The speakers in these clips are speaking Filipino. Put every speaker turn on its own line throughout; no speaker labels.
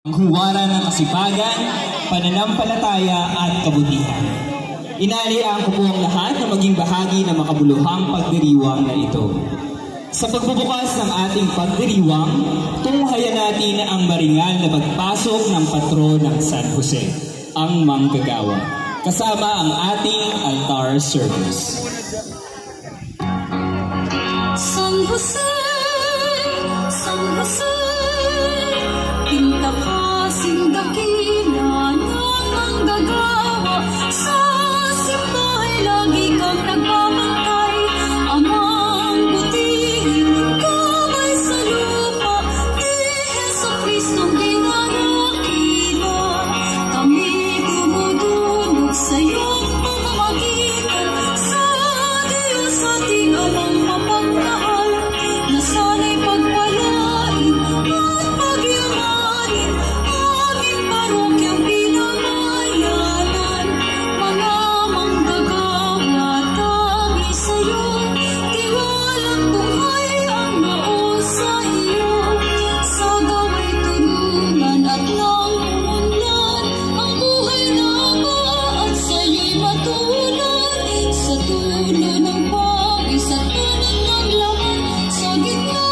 Ang huwaran ng kasipagan, pananampalataya at kabutihan. Inaalian ko po ang lahat na maging bahagi ng makabuluhang pagdiriwang na ito. Sa pagbubukas ng ating pagdiriwang, tunghayan natin ang maringal na pagpasok ng patron ng San Jose, ang Manggagawa, kasama ang ating altar service.
San Jose, San Jose, pinta kasing dakila ng manggagawa. Sa simbahay lagi kang nagbabantay, amang butihin, kamay sa lupa, ni Jesucristong dinanakila. Kami dumudulog sa iyong pamamagitan, sa Diyos ating amang mapagmahal, na sana'y pagpalain at pagyamanin aming parokyang pinamayanan. Mga manggagawa, tangi sa'yo, tiwalang buhay ang naos sa iyo. Sa gawa'y tulungan at nang umunlad, ang buhay na ba at sa'yo'y matulan. Sa tulo ng pawis at punot ng laman, sa gitna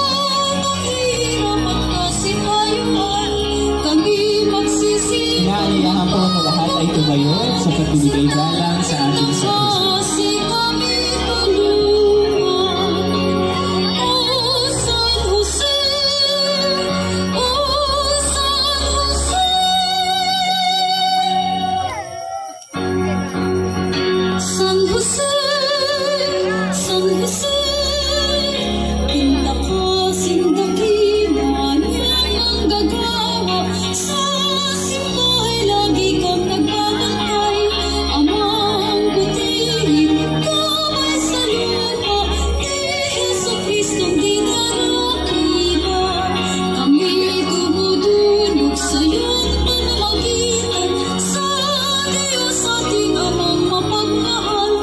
ng hirap at kasipayuhan, kami magsisipag.
Inaalihan po na lahat ay tumayo sa pagbibigay galang sa ating San Jose.
Kasi kami tulungan. O San Jose, O San Jose. San Jose, San Jose, pinta kasing dakila ng manggagawa. Sa simbahay lagi kang nagbabantay, amang butihin, kamay sa lupa, ni Jesucristong dinanakila. Kami dumudulog sa iyong pamamagitan, sa Diyos ating amang mapagmahal,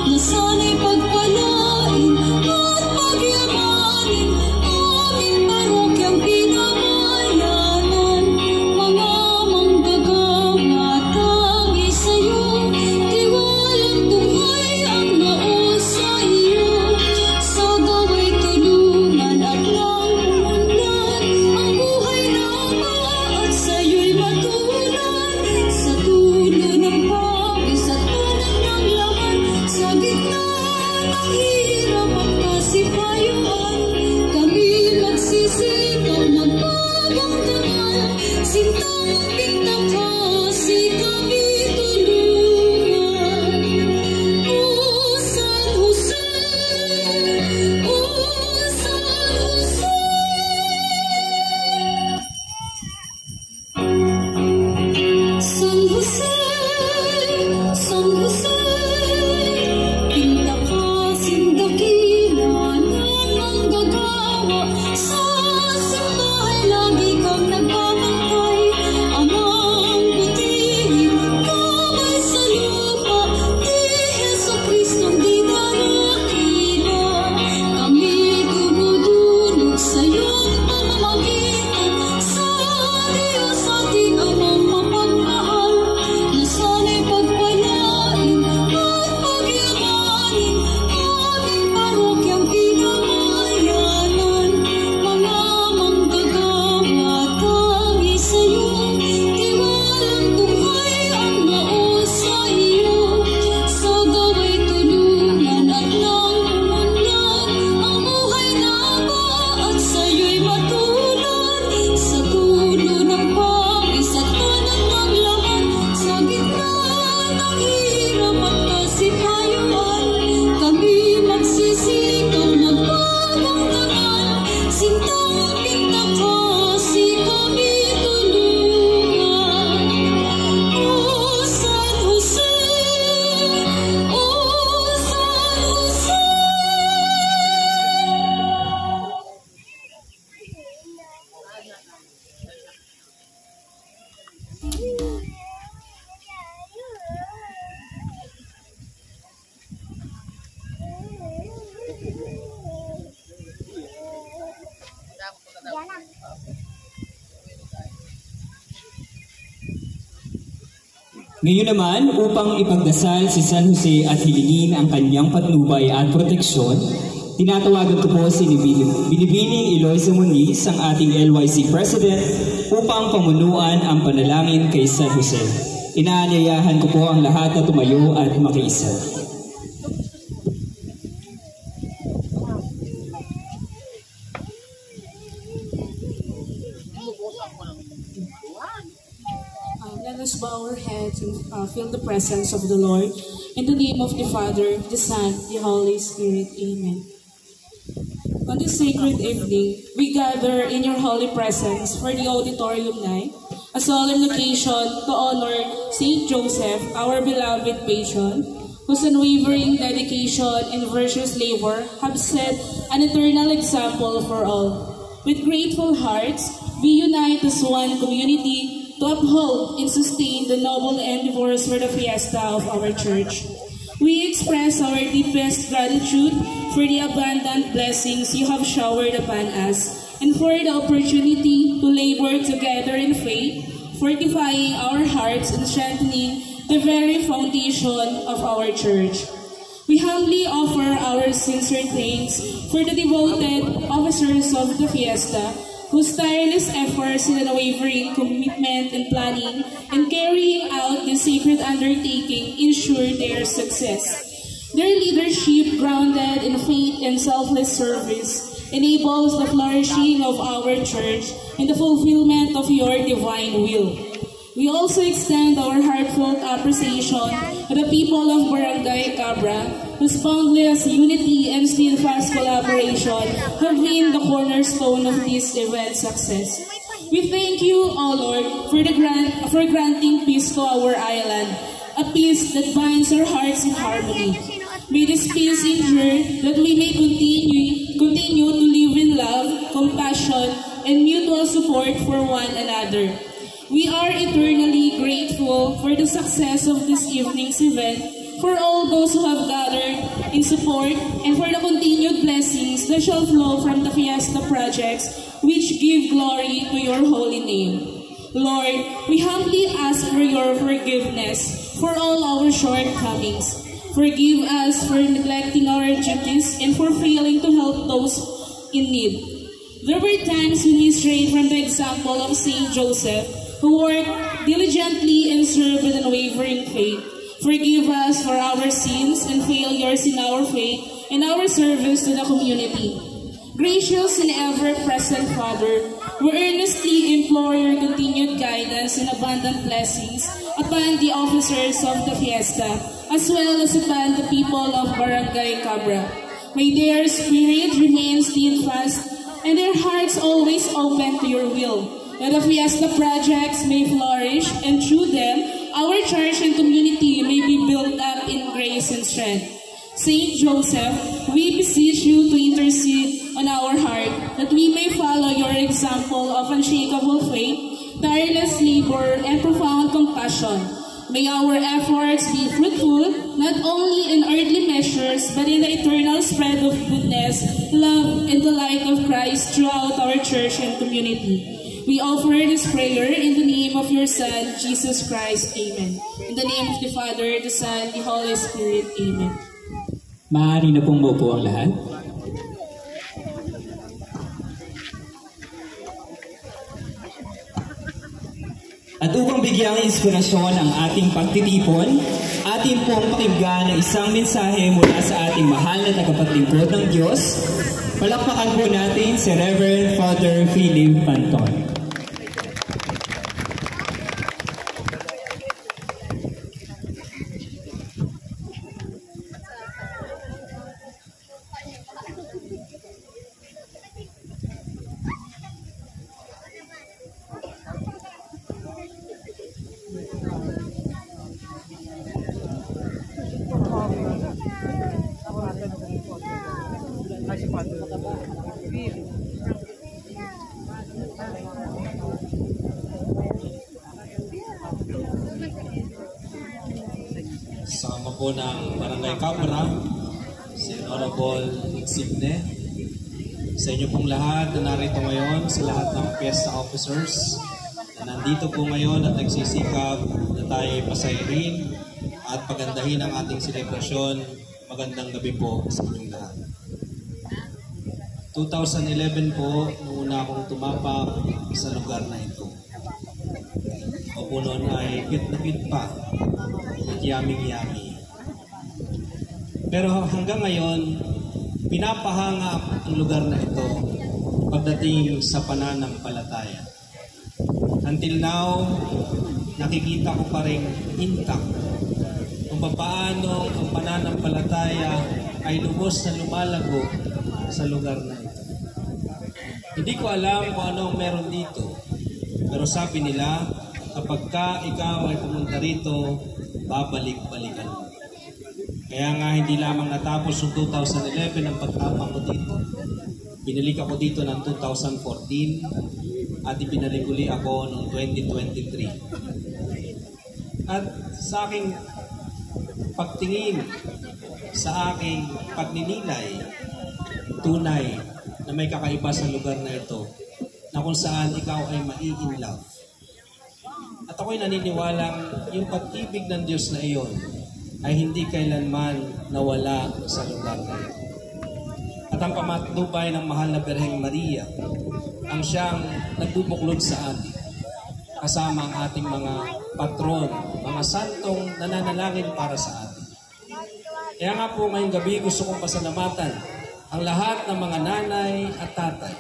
na sana'y pagpalain at pagyamanin aming parokyang pinamayanan. Mga manggagawa, tangi sa'yo, tiwalang buhay ang naos sa iyo. Sa gawa'y tulungan at nang umunlad, ang buhay na ba at sa'yo'y matulan. Sa tulo ng pawis at punot ng laman, sa gitna ng hirap at kasipayuhan, kami magsisikap magpagamdaman. Sintang pinta kasi kami tulungan. O San Jose, O San Jose. San Jose, San Jose, pinta kasing dakila ng manggagawa. Sa simbahay lagi kang nagbabantay, amang
Ngayon naman, upang ipagdasal si San Jose at hilingin ang kanyang patnubay at proteksyon, tinatawagan ko po si Binibining Eloisa Muniz, ang ating LYC President, upang pamunuan ang panalangin kay San Jose. Inaanyayahan ko po ang lahat na tumayo at makiisa.
Let us bow our heads and feel the presence of the Lord. In the name of the Father, the Son, the Holy Spirit. Amen. On this sacred evening, we gather in your holy presence for the auditorium night, a solemn occasion to honor Saint Joseph, our beloved patron, whose unwavering dedication and virtuous labor have set an eternal example for all. With grateful hearts, we unite as one community to uphold and sustain the noble endeavors for the fiesta of our church. We express our deepest gratitude for the abundant blessings you have showered upon us and for the opportunity to labor together in faith, fortifying our hearts and strengthening the very foundation of our church. We humbly offer our sincere thanks for the devoted officers of the fiesta, whose tireless efforts and unwavering commitment and planning in carrying out this sacred undertaking ensure their success. Their leadership, grounded in faith and selfless service, enables the flourishing of our church and the fulfillment of your divine will. We also extend our heartfelt appreciation to the people of Barangay Cabra, whose boundless unity and steadfast collaboration have been the cornerstone of this event's success. We thank you, O Lord, for granting peace to our island, a peace that binds our hearts in harmony. May this peace endure, that we may continue to live in love, compassion, and mutual support for one another. We are eternally grateful for the success of this evening's event, for all those who have gathered in support, and for the continued blessings that shall flow from the Fiesta projects, which give glory to your holy name. Lord, we humbly ask for your forgiveness for all our shortcomings. Forgive us for neglecting our duties and for failing to help those in need. There were times when we strayed from the example of Saint Joseph, who worked diligently and served with unwavering faith. Forgive us for our sins and failures in our faith and our service to the community. Gracious and ever-present Father, we earnestly implore your continued guidance and abundant blessings upon the officers of the fiesta, as well as upon the people of Barangay Cabra. May their spirit remain steadfast and their hearts always open to your will, that the fiesta projects may flourish, and through them, our church and community may be built up in grace and strength. Saint Joseph, we beseech you to intercede on our heart, that we may follow your example of unshakable faith, tireless labor, and profound compassion. May our efforts be fruitful, not only in earthly measures, but in the eternal spread of goodness, love, and the light of Christ throughout our church and community. We offer this prayer in the name of your Son, Jesus Christ. Amen. In the name of the Father, the Son, the Holy Spirit. Amen.
Maaari na pong maupo ang lahat. At upang bigyang inspirasyon ang ating pagtitipon, atin pong pakinggan ang isang mensahe mula sa ating mahal na tagapaglingkod ng Diyos. Palakpakan po natin si Reverend Father Philip Panton.
Sama po ng Barangay Cabra, si Honorable Insigne, sa inyo pong lahat na narito ngayon, sa lahat ng fiesta officers, Nandito po ngayon at nagsisikap na tayo pasayahin at pagandahin ang ating selebrasyon. Magandang gabi po sa inyong lahat. 2011 po, nung una akong tumapak sa lugar na ito. O po noon ay cute na cute pa at yaming-yami. Pero hanggang ngayon, pinapahanga ang lugar na ito pagdating sa pananampalataya. Until now, nakikita ko pa rin intact kung paano ang pananampalataya ay lubos na lumalago sa lugar na ito. Hindi ko alam kung ano ang meron dito, pero sabi nila, kapag ikaw ay pumunta rito, babalik-balikan mo. Kaya nga hindi lamang natapos yung 2011 ang pagtama ko dito. Binalik ako dito ng 2014 at ibinalik uli ako noong 2023. At sa aking pagtingin, sa aking pagninilay, tunay na may kakaiba sa lugar na ito na kung saan ikaw ay mai-in love. At ako'y naniniwalang yung pag-ibig ng Diyos na iyon ay hindi kailanman nawala sa lugar na ito. At ang pamatnubay ng mahal na Birheng Maria ang siyang nagbubuklod sa atin kasama ang ating mga patron, mga santong nananalangin para sa atin. Kaya nga po ngayong gabi gusto kong pasalamatan ang lahat ng mga nanay at tatay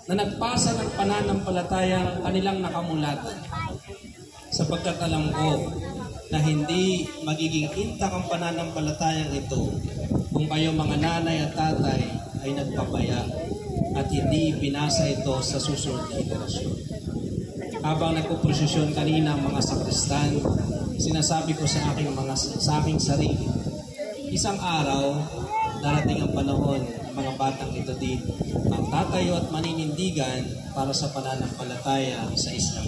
na nagpasa ng pananampalatayang kanilang nakamulatan. Sapagkat alam ko na hindi magiging intak ang pananampalatayang ito kung kayo mga nanay at tatay ay nagpapaya at hindi pinasa ito sa susunod na henerasyon. Habang nagpuprosesyon kanina ang mga sakristan, sinasabi ko sa aking sarili, isang araw, darating ang panahon ng mga batang ito din ang tatayo at maninindigan para sa pananampalataya sa Islam.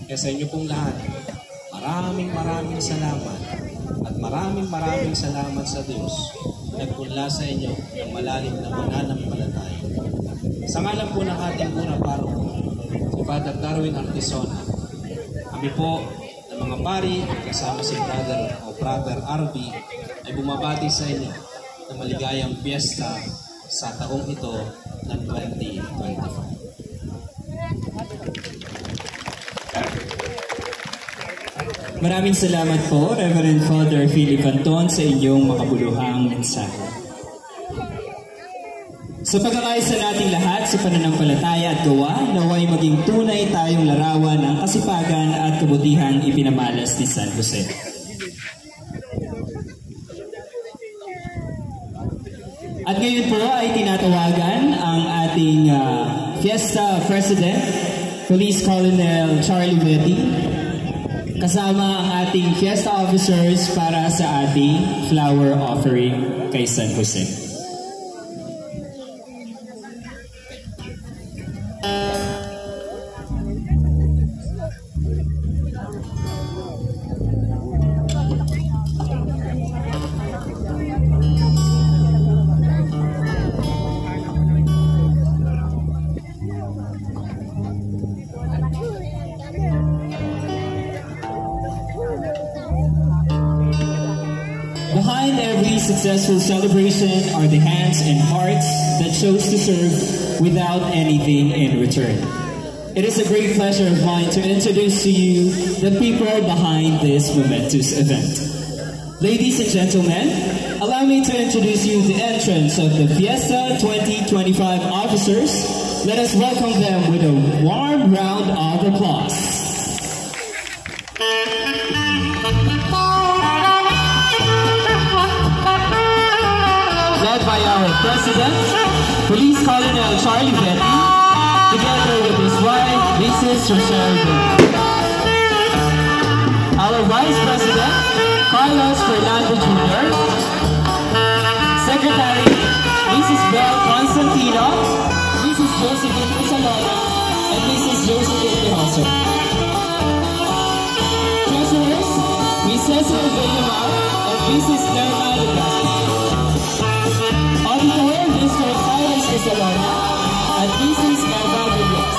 Kaya sa inyo pong lahat, maraming salamat at maraming salamat sa Diyos na nagpunla sa inyo ng malalim na pananampalataya. Sa ngalan po ng ating muna paroko, si Father Darwin Artisona, kami po ng mga pari kasama si Brother Arby ay bumabati sa inyo ng maligayang piyesta sa taong ito ng 2025.
Maraming salamat po, Reverend Father Philip Anton, sa inyong makabuluhang mensahe. Sa pagkakaisa nating lahat sa pananampalataya at gawa, naway maging tunay tayong larawan ng kasipagan at kabutihang ipinamalas ni San Jose. At ngayon po ay tinatawagan ang ating Fiesta President, Police Colonel Charlie Betty, kasama ang ating Fiesta Officers para sa ating flower offering kay San Jose. Behind every successful celebration are the hands and hearts that chose to serve without anything in return. It is a great pleasure of mine to introduce to you the people behind this momentous event. Ladies and gentlemen, allow me to introduce you the entrance of the Fiesta 2025 officers. Let us welcome them with a warm round of applause. Led by our President, Police Colonel Charlie Betty, together with his wife, Mrs. Rochelle Betty. Our Vice President, Carlos Fernando Jr., Secretary, Mrs. Belle Constantino, Mrs. Josephine Isalona, and Mrs. Josephine Tehoso. Treasurers, Ms. Cecil Villamar and Mrs. Nerma Lucas. Auditor, Mr. Carlos Isalona and Mrs. Melba Villas.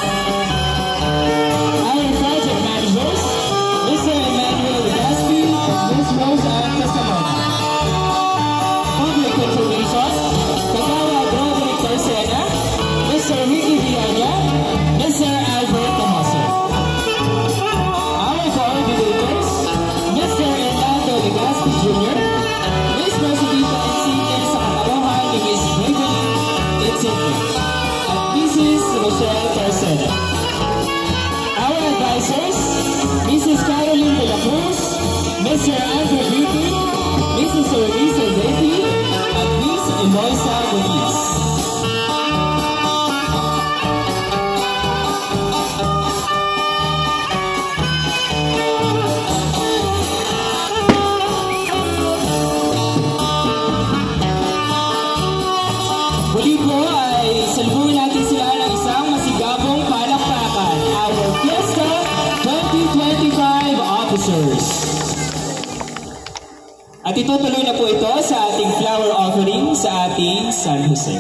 Mr. Andrew Beauty, Mrs. Orlisa Zeti, at Miss Eloisa Muniz. Muli po ay salubungin natin sila ng isang masigabong palakpakan, our Fiesta 2025 officers. At itutuloy na po ito sa ating flower offering sa ating San Jose.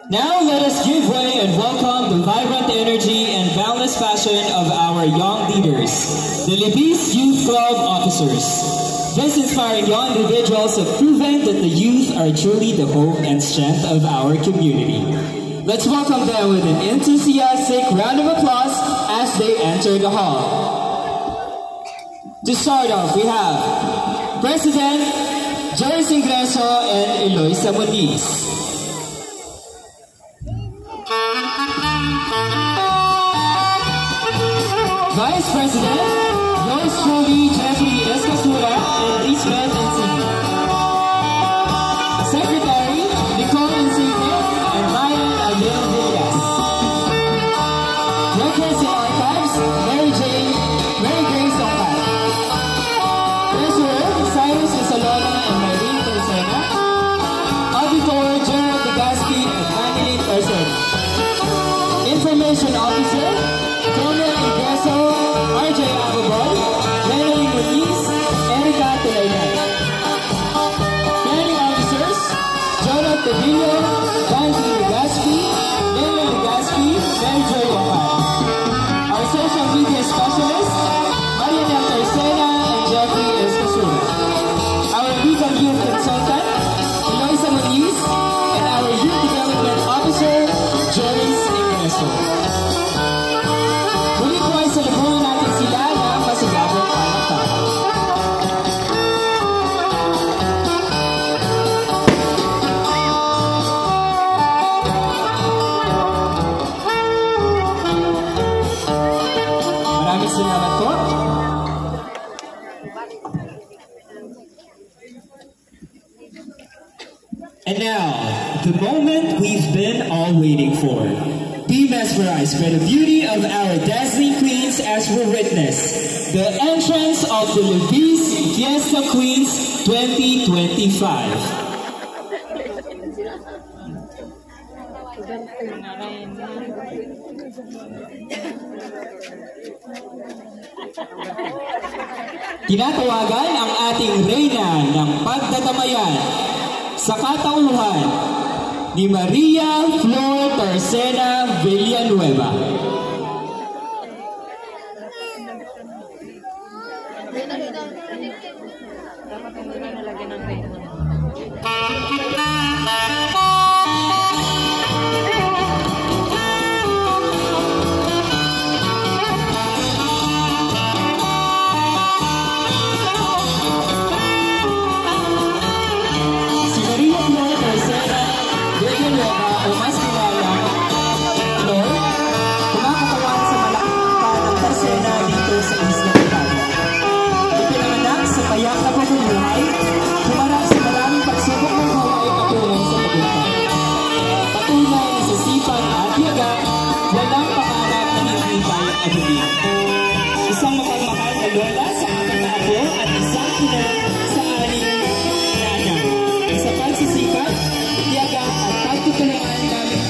Now let us give way and welcome the vibrant energy and boundless passion of our young leaders, the Libis Youth Club officers. These inspiring young individuals have proven that the youth are truly the hope and strength of our community. Let's welcome them with an enthusiastic round of applause as they enter the hall. To start off, we have President Joyce Ingreso and Eloisa Muniz. Vice President, yours truly, Jeffrey Escasura and Lisbeth Insigne. Secretary, Nicole Insigne and Ryan Alvin Villas. Records and Archives, Mary Grace Ongkat. Treasurer, Cyrus Isalona and Maylene Tercena. Auditor, Gerald Degaspi and Manilyn Tercena. Information Officer, Colonel Ingreso, RJ Ababon, Jenny Muniz, Erica Tulaynan. Planning Officers, Jonathan Tedillo, Banky Legaspi, Lena Legaspi, Mary Joy Wapay. Our social media specialists, Marianel Tercena and Jeffrey Escasura. Our legal youth consultant, Eloisa Muniz, and our youth development officer, Joyce Ingreso. Muli po ay salubungin natin sila ng masigabong palakpakan. Maraming salamat po. And now, the moment we've been all waiting for. Be mesmerized by the beauty of our dazzling queens as we witness the entrance of the Libis Fiesta Queens 2025. Tinatawagan ang ating reyna ng pagdadamayan sa katauhan ni Maria Flor Tercena Villanueva. Si Maria Flor Tercena Villanueva o mas kilala Flor, kumakatawan sa malaking angka ng Tercena dito sa Isla Italia. Ipinanganak sa payak na pamumuhay, humarap sa maraming pagsubok ng buhay patunay sa tagumpay. Patunay na sa sipag at yaga, walang pangarap na hindi kayang abutin. Isang mapagmahal na lola sa aking na apo at isang ina sa aling nanay. Sa pagsisikap, yaga at pagtutulungan namin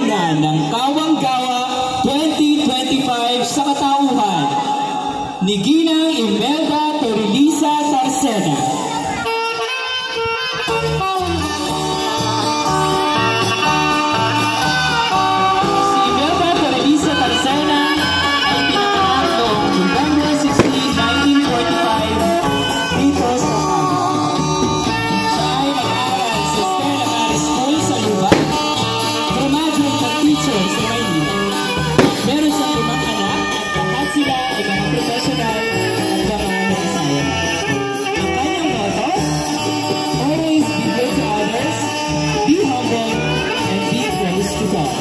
reyna ng Kawang-Gawa 2025 sa katauhan ni Ginang Imelda Torrelisa Tarcena. Si Imelda Torrelisa Tarcena ay pinanganak noong November 16, 1945 dito sa Cavite. Siya ay nag-aral sa Stella Maris School sa Luba, graduate ng teacher sa Maynila. Meron siyang 5 anak at lahat sila ay mga professional at mga mag-asawa. Ang kanyang motto, always be good to others, be humble, and be close to God.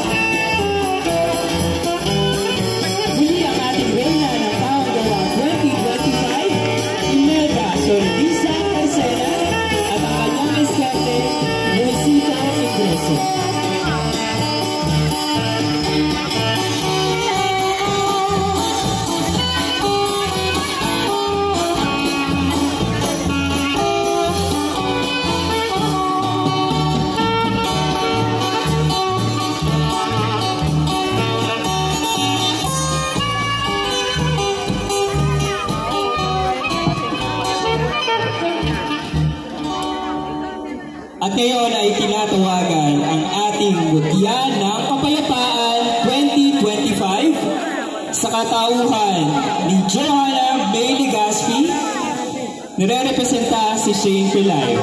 Muli ang ating reyna ng Kawang-Gawa 2025, Imelda Torrelisa Tarcena, at ang kanyang eskerte, Luisito Ingreso. At ngayon ay tinatawagan ang ating Mutya ng Kapayapaan 2025 sa katauhan ni Johanna May Legaspi, nire-representa si Shane Pilay.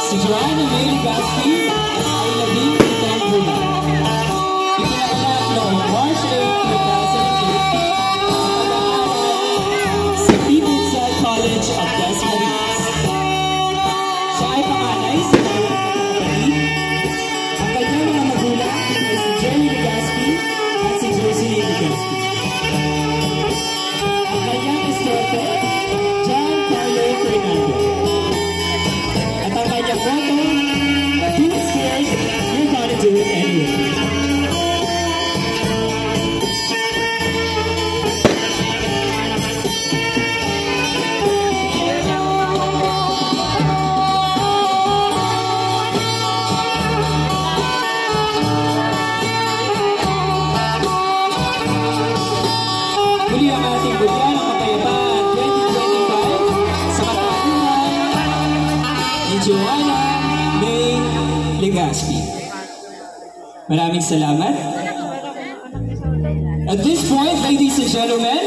Si Johanna May Legaspi ay 17 buwan. Ipinanganak noong March 8, 2008 sa Pizza College of Las Marinas. Siya ay panganay sa dalawang magkakapatid. Ang kanyang mga magulang ay si Jerry Legaspi at si Jocelyn Legaspi. Ang kanyang eskerte, John Carlo Fernando. At ang kanyang motto, "Be scared, you're gonna do it anyway." Muli ang ating Mutya ng Kapayapaan 2025 sa katauhan ni Johanna May Legaspi. Maraming salamat. At this point, ladies and gentlemen,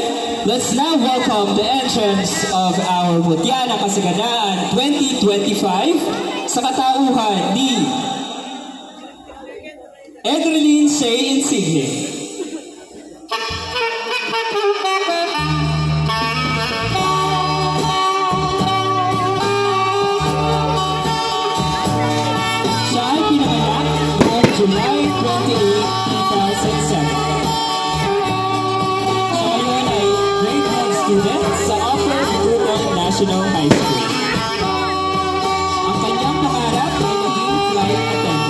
let's now welcome the entrance of our Mutya ng Kasaganaan 2025 sa katauhan ni Edrelyn Say Insigne. Siya ay pinanganak noong July 28, 2007. Siya ngayon ay grade 1 student sa Upper Bruton National High School. Ang kanyang pangarap ay maging flight attendant.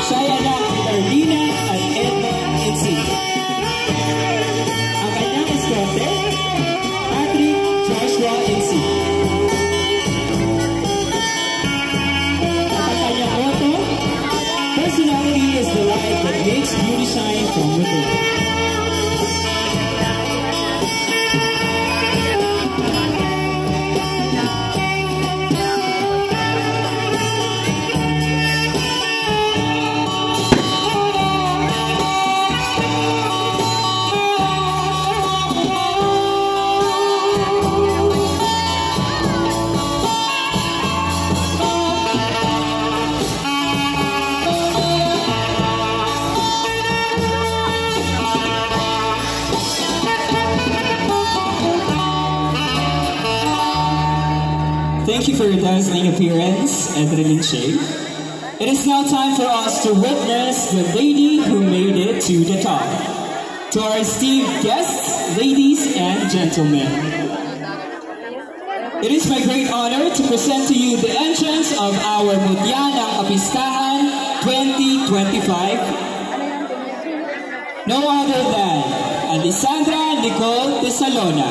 Siya ay anak ni Arlina at Edmond Insigne. Ang kanyang eskerte, Patrick Joshua Insigne. At ang kanyang motto, personality is the light that makes beauty shine from within. Thank you for your dazzling appearance, Edrelyn Shay. It is now time for us to witness the lady who made it to the top. To our esteemed guests, ladies and gentlemen. It is my great honor to present to you the entrance of our Mutya ng Kapistahan 2025. no other than Alessandra Nicole Tesalona.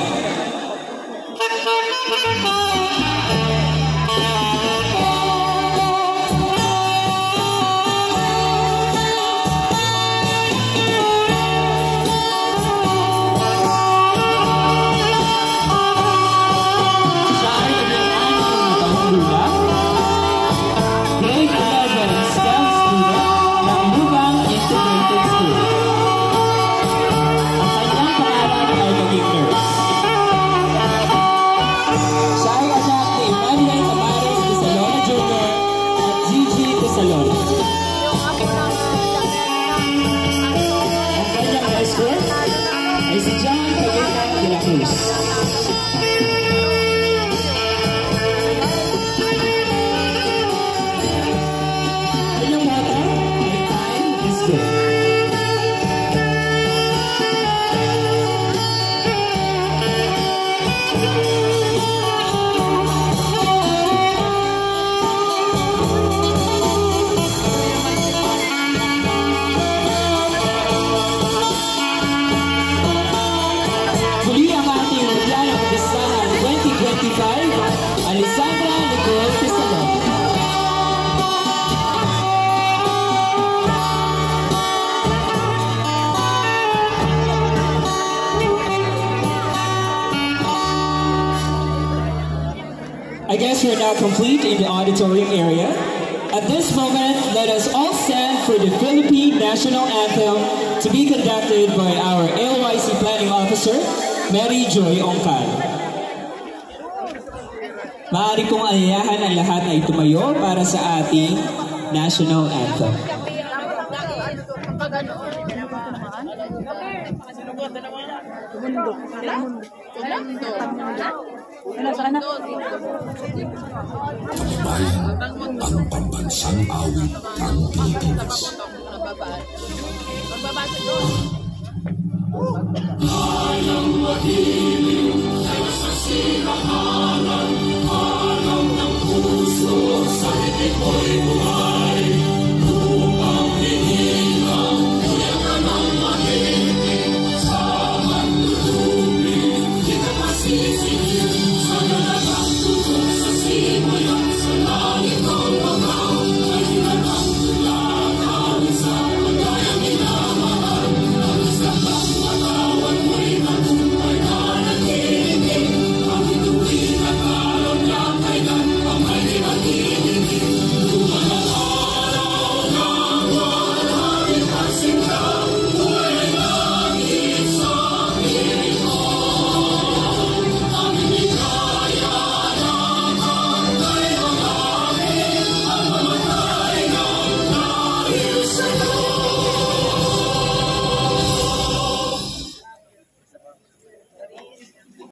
Alessandra Nicole Tesalona. I guess we're now complete in the auditorium area. At this moment, let us all stand for the Philippine National Anthem to be conducted by our ALYC Planning Officer, Mary Joy Ongkal. Maaari pong ayayahan ang lahat na itumayo para sa ating National Anthem.
Bayan ang pambansang awit ng Pilipinas.